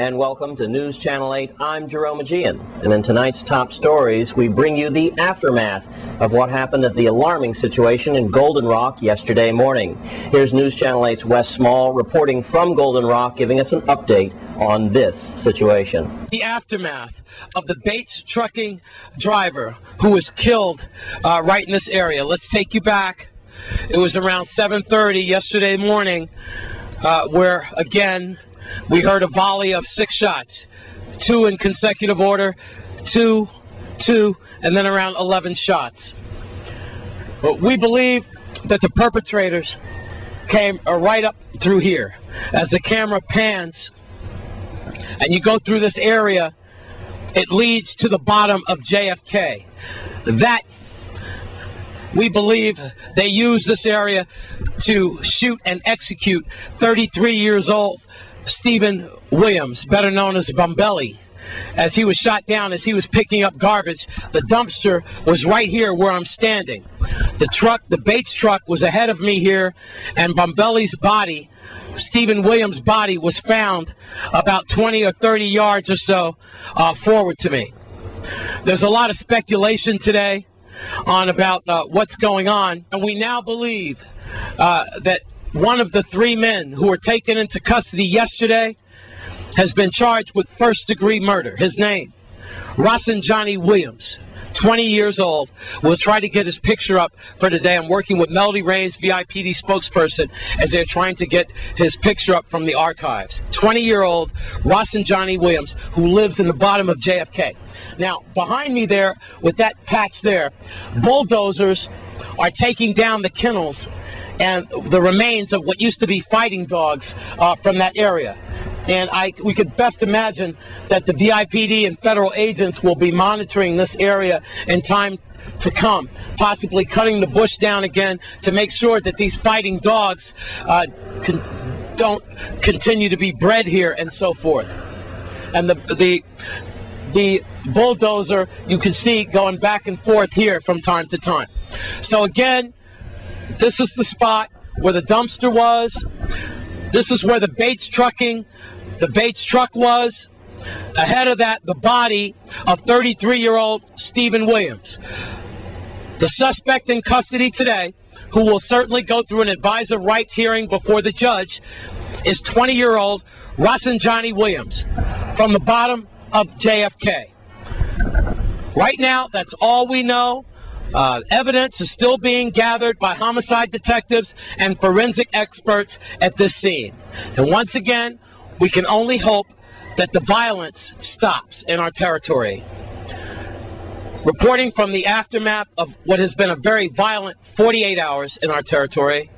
And welcome to News Channel 8. I'm Jerome Aegean. And in tonight's top stories, we bring you the aftermath of what happened at the alarming situation in Golden Rock yesterday morning. Here's News Channel 8's Wes Small reporting from Golden Rock, giving us an update on this situation. The aftermath of the Bates trucking driver who was killed right in this area. Let's take you back. It was around 7:30 yesterday morning where, again, we heard a volley of 6 shots, 2 in consecutive order, 2, and then around 11 shots. But we believe that the perpetrators came right up through here. As the camera pans and you go through this area, it leads to the bottom of JFK. That, we believe, they used this area to shoot and execute 33 years old Stephen Williams, better known as Bombelli, as he was shot down as he was picking up garbage. The dumpster was right here where I'm standing. The truck, the Bates truck, was ahead of me here, and Bombelli's body, Stephen Williams' body, was found about 20 or 30 yards or so forward to me. There's a lot of speculation today on about what's going on, and we now believe that one of the 3 men who were taken into custody yesterday has been charged with first-degree murder. His name, Rasen Johnny Williams, 20 years old. We'll try to get his picture up for today. I'm working with Melody Ray's VIPD spokesperson as they're trying to get his picture up from the archives. 20-year-old Rasen Johnny Williams, who lives in the bottom of JFK. Now, behind me there, with that patch there, bulldozers are taking down the kennels and the remains of what used to be fighting dogs from that area. And we could best imagine that the VIPD and federal agents will be monitoring this area in time to come, possibly cutting the bush down again to make sure that these fighting dogs don't continue to be bred here and so forth. And the bulldozer, you can see going back and forth here from time to time. So again, this is the spot where the dumpster was. This is where the Bates truck was. Ahead of that, the body of 33-year-old Stephen Williams. The suspect in custody today, who will certainly go through an advisor rights hearing before the judge, is 20-year-old Rasen Johnny Williams from the bottom of JFK. Right now, that's all we know. Evidence is still being gathered by homicide detectives and forensic experts at this scene. And once again, we can only hope that the violence stops in our territory. Reporting from the aftermath of what has been a very violent 48 hours in our territory,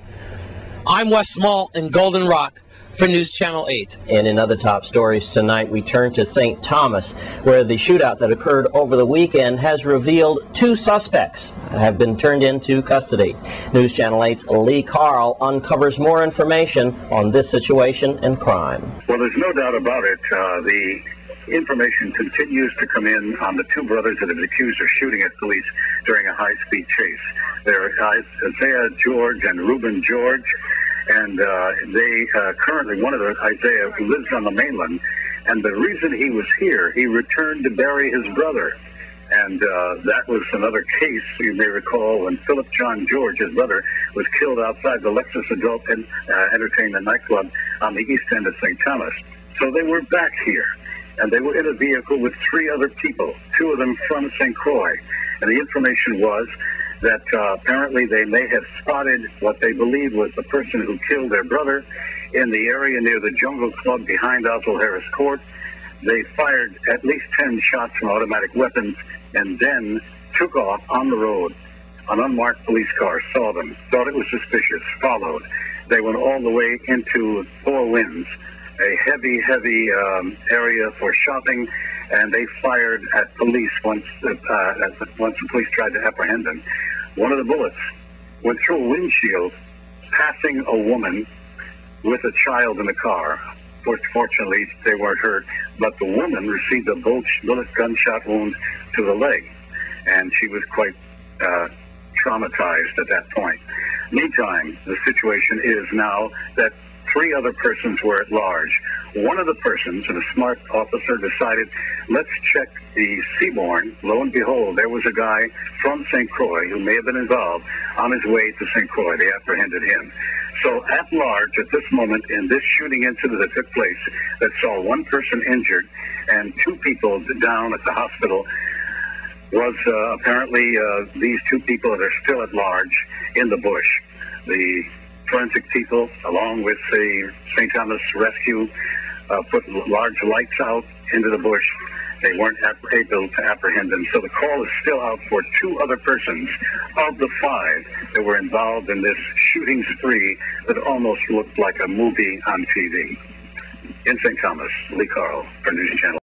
I'm Wes Small in Golden Rock for News Channel 8. And in other top stories tonight, we turn to St. Thomas, where the shootout that occurred over the weekend has revealed 2 suspects have been turned into custody. News Channel 8's Lee Carl uncovers more information on this situation and crime. Well, there's no doubt about it. The information continues to come in on the 2 brothers that have been accused of shooting at police during a high-speed chase. They're Isaiah George and Reuben George. And they currently, one of them, Isaiah, lives on the mainland. And the reason he was here, he returned to bury his brother. And that was another case, you may recall, when Philip John George, his brother, was killed outside the Lexus Adult Entertainment nightclub on the east end of St. Thomas. So they were back here. And they were in a vehicle with 3 other people, 2 of them from St. Croix. And the information was that apparently they may have spotted what they believed was the person who killed their brother in the area near the Jungle Club behind Oswald Harris Court. They fired at least 10 shots from automatic weapons and then took off on the road. An unmarked police car saw them, thought it was suspicious, followed. They went all the way into Four Winds, a heavy area for shopping, and they fired at police once the police tried to apprehend them. One of the bullets went through a windshield, passing a woman with a child in the car. Fortunately, they weren't hurt, but the woman received a bullet gunshot wound to the leg, and she was quite traumatized at that point. Meantime, the situation is now that 3 other persons were at large. One of the persons, and a smart officer, decided, let's check the Seabourn. Lo and behold, there was a guy from St. Croix who may have been involved on his way to St. Croix. They apprehended him. So at large, at this moment, in this shooting incident that took place that saw 1 person injured and 2 people down at the hospital, was apparently these 2 people that are still at large in the bush. The forensic people, along with the St. Thomas Rescue, put large lights out into the bush. They weren't able to apprehend them. So the call is still out for 2 other persons of the 5 that were involved in this shooting spree that almost looked like a movie on TV. In St. Thomas, Lee Carl for News Channel.